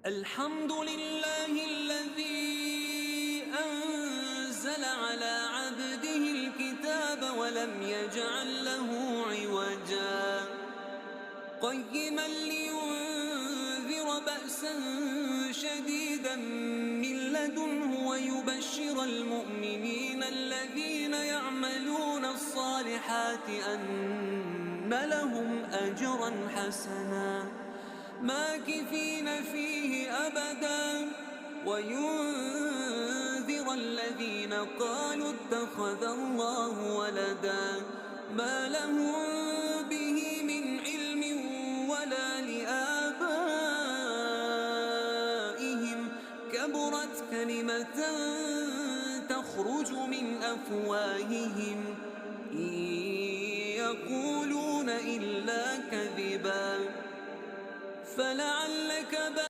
الحمد لله الذي أنزل على عبده الكتاب ولم يجعل له عوجا قيما لينذر بأسا شديدا من لدنه ويبشر المؤمنين الذين يعملون الصالحات أن لهم أجرا حسنا ماكثين فيه أبدا وينذر الذين قالوا اتخذ الله ولدا ما لهم به من علم ولا لآبائهم كبرت كلمة تخرج من أفواههم إن يقولون إلا كذبا فلعلك